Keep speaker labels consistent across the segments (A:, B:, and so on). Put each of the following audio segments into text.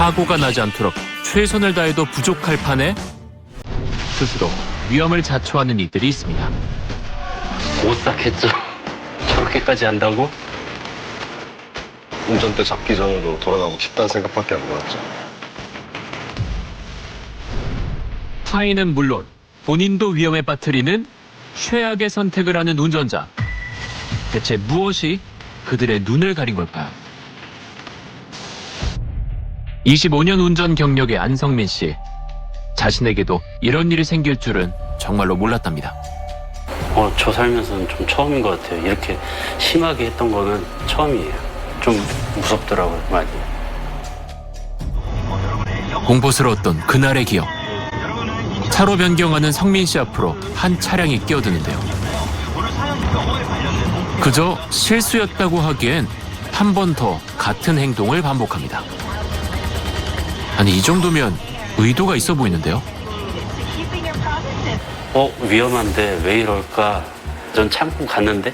A: 사고가 나지 않도록 최선을 다해도 부족할 판에 스스로 위험을 자초하는 이들이 있습니다.
B: 오싹했죠. 저렇게까지 한다고?
C: 운전대 잡기 전으로 돌아가고 싶다는 생각밖에 안 들었죠.
A: 타인은 물론 본인도 위험에 빠뜨리는 최악의 선택을 하는 운전자. 대체 무엇이 그들의 눈을 가린 걸까요? 25년 운전 경력의 안성민 씨. 자신에게도 이런 일이 생길 줄은 정말로 몰랐답니다.
B: 저 살면서는 좀 처음인 것 같아요. 이렇게 심하게 했던 거는 처음이에요. 좀 무섭더라고요, 많이.
A: 공포스러웠던 그날의 기억. 차로 변경하는 성민 씨 앞으로 한 차량이 끼어드는데요. 그저 실수였다고 하기엔 한 번 더 같은 행동을 반복합니다. 아니, 이 정도면 의도가 있어 보이는데요.
B: 위험한데 왜 이럴까? 전 참고 갔는데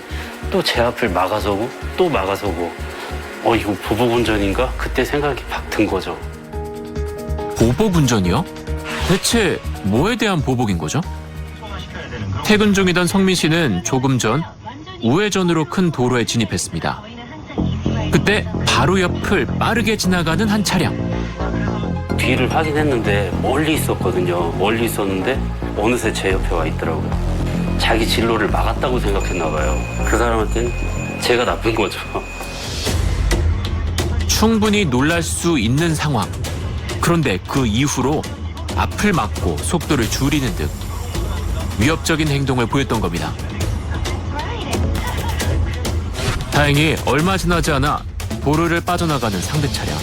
B: 또 제 앞을 막아서고 또 막아서고 이거 보복운전인가? 그때 생각이 팍 든 거죠.
A: 보복 운전이요? 대체 뭐에 대한 보복인 거죠? 퇴근 중이던 성민 씨는 조금 전 우회전으로 큰 도로에 진입했습니다. 그때 바로 옆을 빠르게 지나가는 한 차량.
B: 뒤를 확인했는데 멀리 있었거든요. 멀리 있었는데 어느새 제 옆에 와 있더라고요. 자기 진로를 막았다고 생각했나 봐요. 그 사람한테는 제가 나쁜 거죠.
A: 충분히 놀랄 수 있는 상황. 그런데 그 이후로 앞을 막고 속도를 줄이는 등 위협적인 행동을 보였던 겁니다. 다행히 얼마 지나지 않아 도로를 빠져나가는 상대 차량.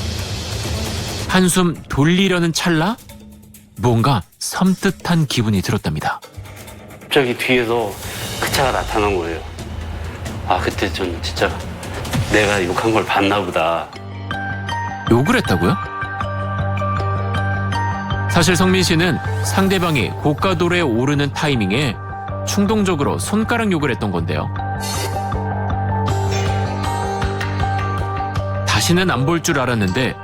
A: 한숨 돌리려는 찰나 뭔가 섬뜩한 기분이 들었답니다.
B: 갑자기 뒤에서 그 차가 나타난 거예요. 그때 전 진짜 내가 욕한 걸 봤나 보다.
A: 욕을 했다고요? 사실 성민 씨는 상대방이 고가도로에 오르는 타이밍에 충동적으로 손가락 욕을 했던 건데요. 다시는 안 볼 줄 알았는데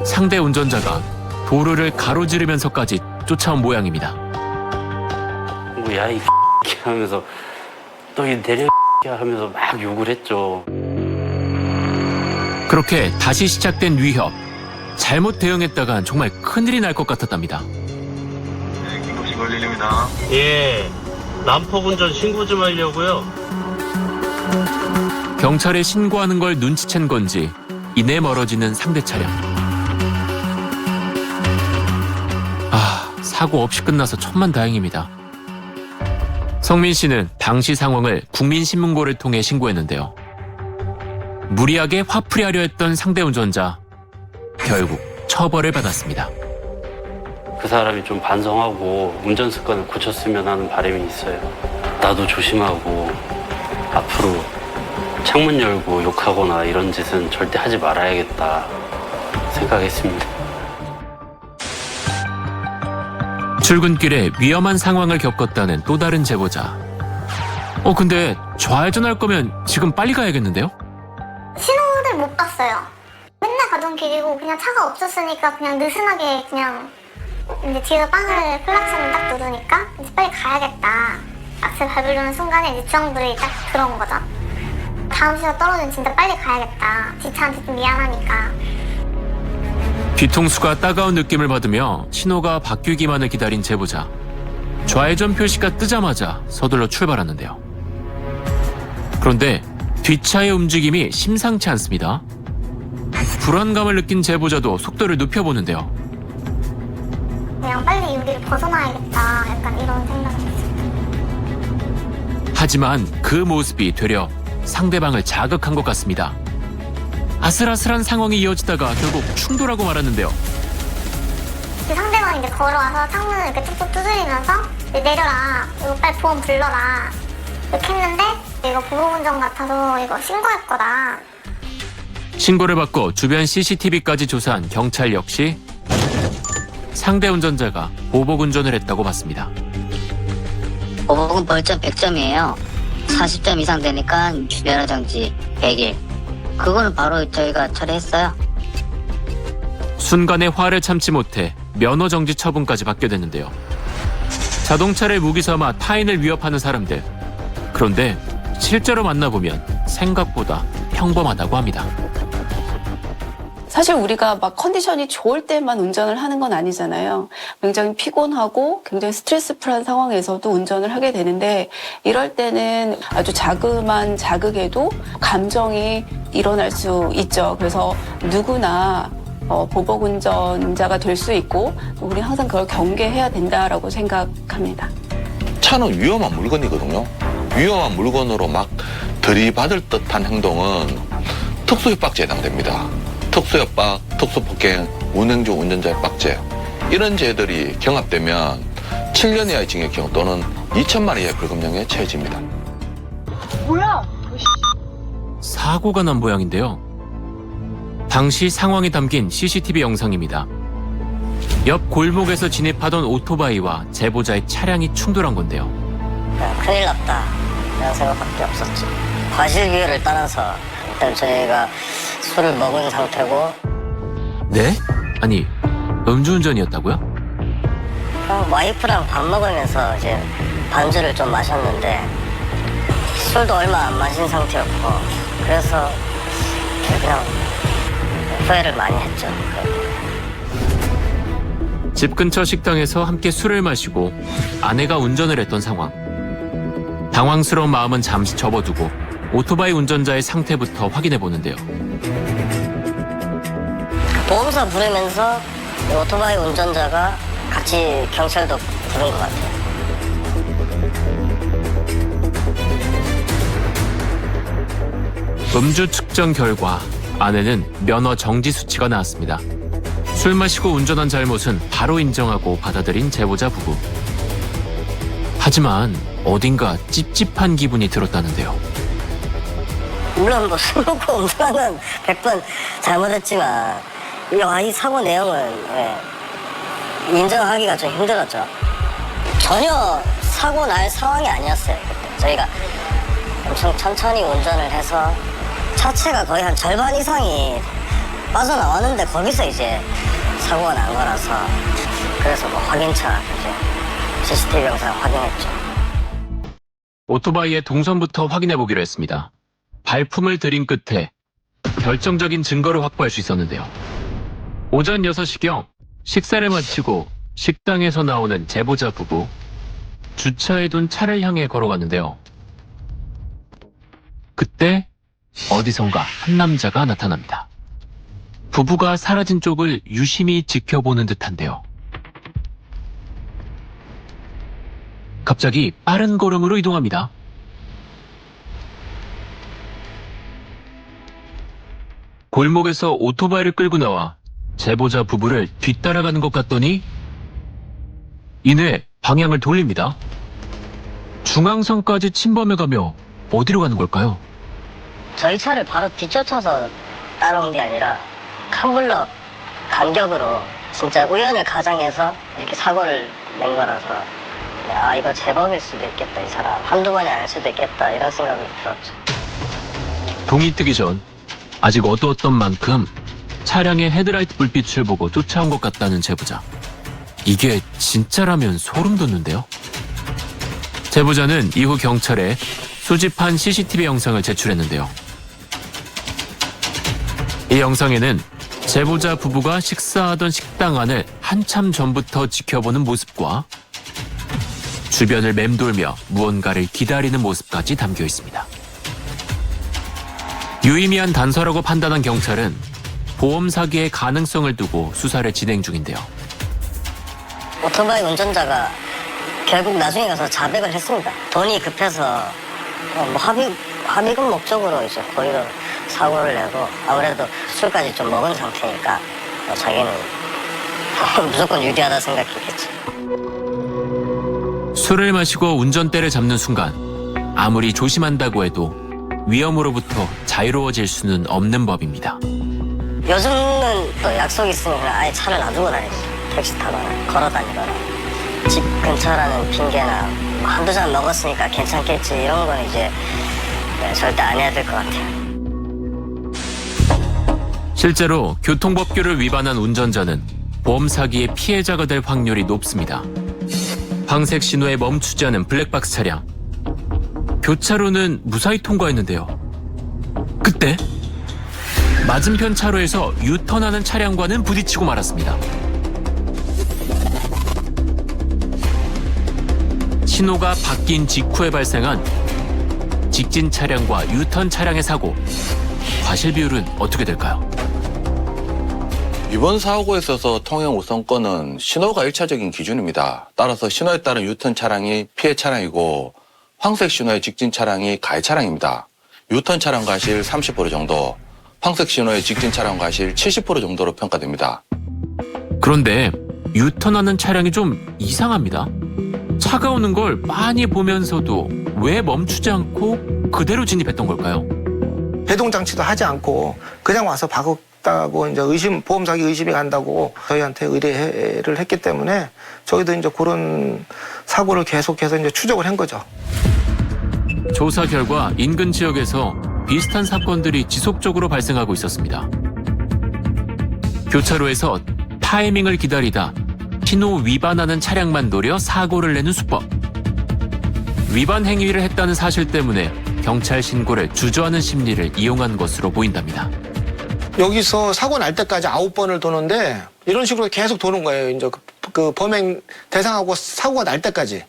A: 상대 운전자가 도로를 가로지르면서까지 쫓아온 모양입니다.
B: 야, 이 하면서 또 이 내려 하면서 막 욕을 했죠.
A: 그렇게 다시 시작된 위협. 잘못 대응했다간 정말 큰일이 날 것 같았답니다.
C: 네, 긴급신 걸리입니다.
B: 예, 난폭운전 신고 좀 하려고요.
A: 경찰에 신고하는 걸 눈치챈 건지 이내 멀어지는 상대 차량. 사고 없이 끝나서 천만다행입니다. 성민 씨는 당시 상황을 국민신문고를 통해 신고했는데요. 무리하게 화풀이하려 했던 상대 운전자, 결국 처벌을 받았습니다.
B: 그 사람이 좀 반성하고 운전 습관을 고쳤으면 하는 바람이 있어요. 나도 조심하고 앞으로 창문 열고 욕하거나 이런 짓은 절대 하지 말아야겠다 생각했습니다.
A: 출근길에 위험한 상황을 겪었다는 또 다른 제보자. 근데 좌회전할 거면 지금 빨리 가야겠는데요?
D: 신호를 못 봤어요. 맨날 가던 길이고 그냥 차가 없었으니까 그냥 느슨하게 그냥 이제 뒤에서 빵을 클락션을 딱 누르니까 이제 빨리 가야겠다. 악셀 밟으려는 순간에 이제 주황불이 딱 들어온 거죠. 다음 시간 떨어지면 진짜 빨리 가야겠다. 뒷차한테 좀 미안하니까.
A: 뒤통수가 따가운 느낌을 받으며 신호가 바뀌기만을 기다린 제보자. 좌회전 표시가 뜨자마자 서둘러 출발하는데요. 그런데 뒷차의 움직임이 심상치 않습니다. 불안감을 느낀 제보자도 속도를 높여보는데요.
D: 그냥 빨리 여기를 벗어나야겠다. 약간 이런 생각이 있어요.
A: 하지만 그 모습이 되려 상대방을 자극한 것 같습니다. 아슬아슬한 상황이 이어지다가 결국 충돌하고 말았는데요.
D: 그 상대방이 이제 걸어와서 창문을 이렇게 툭툭 두드리면서 이제 내려라. 이거 빨리 보험 불러라. 이렇게 했는데 이거 보복운전 같아서 이거 신고할 거다.
A: 신고를 받고 주변 CCTV까지 조사한 경찰 역시 상대 운전자가 보복운전을 했다고 봤습니다.
E: 보복은 벌점 100점이에요. 40점 이상 되니까 면허 정지 100일. 그거는 바로 저희가 처리했어요.
A: 순간의 화를 참지 못해 면허 정지 처분까지 받게 됐는데요. 자동차를 무기 삼아 타인을 위협하는 사람들. 그런데 실제로 만나보면 생각보다 평범하다고 합니다.
F: 사실 우리가 막 컨디션이 좋을 때만 운전을 하는 건 아니잖아요. 굉장히 피곤하고 굉장히 스트레스풀한 상황에서도 운전을 하게 되는데 이럴 때는 아주 자그마한 자극에도 감정이 일어날 수 있죠. 그래서 누구나 보복 운전자가 될 수 있고 우리 항상 그걸 경계해야 된다라고 생각합니다.
G: 차는 위험한 물건이거든요. 위험한 물건으로 막 들이받을 듯한 행동은 특수협박죄에 해당됩니다. 특수협박, 특수폭행, 운행중 운전자협박죄 이런 죄들이 경합되면 7년 이하의 징역형 또는 2천만 원 이하의 벌금형에 처해집니다.
A: 사고가 난 모양인데요. 당시 상황이 담긴 CCTV 영상입니다. 옆 골목에서 진입하던 오토바이와 제보자의 차량이 충돌한 건데요.
E: 큰일 났다 이런 생각밖에 없었지. 과실비율을 따라서 일단 저희가 술을 먹은 상태고
A: 네? 아니, 음주운전이었다고요?
E: 그냥 와이프랑 밥 먹으면서 이제 반주를 좀 마셨는데 술도 얼마 안 마신 상태였고 그래서 그냥 후회를 많이 했죠.
A: 집 근처 식당에서 함께 술을 마시고 아내가 운전을 했던 상황. 당황스러운 마음은 잠시 접어두고 오토바이 운전자의 상태부터 확인해 보는데요.
E: 보험사 부르면서 오토바이 운전자가 같이 경찰도 부른 것 같아요.
A: 음주 측정 결과 아내는 면허 정지 수치가 나왔습니다. 술 마시고 운전한 잘못은 바로 인정하고 받아들인 제보자 부부. 하지만 어딘가 찝찝한 기분이 들었다는데요.
E: 물론 뭐 술 먹고 운전하면 100번 잘못했지만 이 사고 내용은 인정하기가 좀 힘들었죠. 전혀 사고 날 상황이 아니었어요. 그때 저희가 엄청 천천히 운전을 해서 차체가 거의 한 절반 이상이 빠져나왔는데 거기서 이제 사고가 난 거라서 그래서 뭐 확인차 이제 CCTV 영상 확인했죠.
A: 오토바이의 동선부터 확인해 보기로 했습니다. 발품을 들인 끝에 결정적인 증거를 확보할 수 있었는데요. 오전 6시경 식사를 마치고 식당에서 나오는 제보자 부부. 주차해둔 차를 향해 걸어갔는데요. 그때 어디선가 한 남자가 나타납니다. 부부가 사라진 쪽을 유심히 지켜보는 듯한데요. 갑자기 빠른 걸음으로 이동합니다. 골목에서 오토바이를 끌고 나와 제보자 부부를 뒤따라가는 것 같더니 이내 방향을 돌립니다. 중앙선까지 침범해가며 어디로 가는 걸까요?
E: 저희 차를 바로 뒤쫓아서 따라온 게 아니라 칸블럭 간격으로 진짜 우연을 가장해서 이렇게 사고를 낸 거라서 아 이거 제법일 수도 있겠다 이 사람 한두 번이 아닐 수도 있겠다 이런 생각이 들었죠.
A: 동이 뜨기 전 아직 어두웠던 만큼 차량의 헤드라이트 불빛을 보고 쫓아온 것 같다는 제보자. 이게 진짜라면 소름 돋는데요. 제보자는 이후 경찰에 수집한 CCTV 영상을 제출했는데요. 이 영상에는 제보자 부부가 식사하던 식당 안을 한참 전부터 지켜보는 모습과 주변을 맴돌며 무언가를 기다리는 모습까지 담겨 있습니다. 유의미한 단서라고 판단한 경찰은 보험 사기의 가능성을 두고 수사를 진행 중인데요.
E: 오토바이 운전자가 결국 나중에 가서 자백을 했습니다. 돈이 급해서 뭐 합의금 목적으로 이제 거기로 사고를 내고 아무래도 술까지 좀 먹은 상태니까 자기는 무조건 유리하다 생각했겠지.
A: 술을 마시고 운전대를 잡는 순간 아무리 조심한다고 해도 위험으로부터 자유로워질 수는 없는 법입니다.
E: 요즘은 또 약속 있으니까 아예 차를 놔두고 다니지. 택시 타거나 걸어 다니거나 집 근처라는 핑계나 뭐 한두 잔 먹었으니까 괜찮겠지 이런 건 이제 절대 안 해야 될 것 같아요.
A: 실제로 교통법규를 위반한 운전자는 보험 사기의 피해자가 될 확률이 높습니다. 황색 신호에 멈추지 않은 블랙박스 차량. 교차로는 무사히 통과했는데요. 그때 맞은편 차로에서 유턴하는 차량과는 부딪히고 말았습니다. 신호가 바뀐 직후에 발생한 직진 차량과 유턴 차량의 사고. 과실 비율은 어떻게 될까요?
G: 이번 사고에 있어서 통행 우선권은 신호가 1차적인 기준입니다. 따라서 신호에 따른 유턴 차량이 피해 차량이고 황색 신호의 직진 차량이 가해 차량입니다. 유턴 차량 과실 30% 정도, 황색 신호의 직진 차량 과실 70% 정도로 평가됩니다.
A: 그런데 유턴하는 차량이 좀 이상합니다. 차가 오는 걸 많이 보면서도 왜 멈추지 않고 그대로 진입했던 걸까요?
H: 배동 장치도 하지 않고 그냥 와서 박았다고 이제 보험 사기 의심이 간다고 저희한테 의뢰를 했기 때문에 저희도 이제 그런 사고를 계속해서 이제 추적을 한 거죠.
A: 조사 결과 인근 지역에서 비슷한 사건들이 지속적으로 발생하고 있었습니다. 교차로에서 타이밍을 기다리다 신호 위반하는 차량만 노려 사고를 내는 수법. 위반 행위를 했다는 사실 때문에 경찰 신고를 주저하는 심리를 이용한 것으로 보인답니다.
H: 여기서 사고 날 때까지 9번을 도는데 이런 식으로 계속 도는 거예요. 이제 그 범행 대상하고 사고가 날 때까지.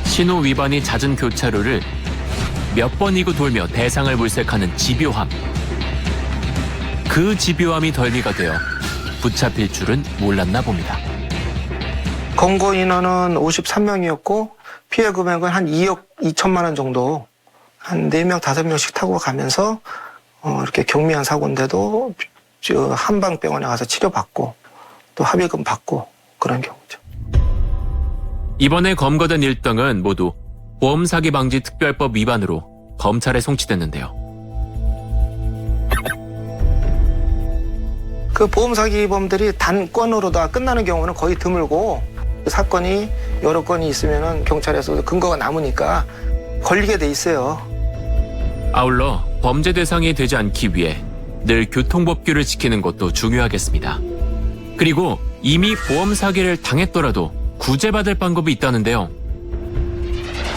A: 신호 위반이 잦은 교차로를 몇 번이고 돌며 대상을 물색하는 집요함. 그 집요함이 덜미가 되어 붙잡힐 줄은 몰랐나 봅니다.
H: 검거 인원은 53명이었고 피해 금액은 한 2억 2천만 원 정도 한 4명, 5명씩 타고 가면서 이렇게 경미한 사고인데도 한방병원에 가서 치료받고 또 합의금 받고 그런 경우죠.
A: 이번에 검거된 1등은 모두 보험사기방지특별법 위반으로 검찰에 송치됐는데요.
H: 그 보험 사기범들이 단건으로 다 끝나는 경우는 거의 드물고 사건이 여러 건이 있으면은 경찰에서도 근거가 남으니까 걸리게 돼 있어요.
A: 아울러 범죄 대상이 되지 않기 위해 늘 교통법규를 지키는 것도 중요하겠습니다. 그리고 이미 보험 사기를 당했더라도 구제받을 방법이 있다는데요.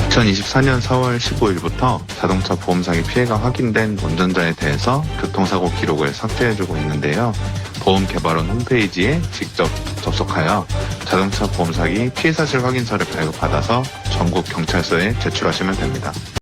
I: 2024년 4월 15일부터 자동차 보험 사기 피해가 확인된 운전자에 대해서 교통사고 기록을 삭제해주고 있는데요. 보험개발원 홈페이지에 직접 접속하여 자동차 보험 사기 피해 사실 확인서를 발급받아서 전국 경찰서에 제출하시면 됩니다.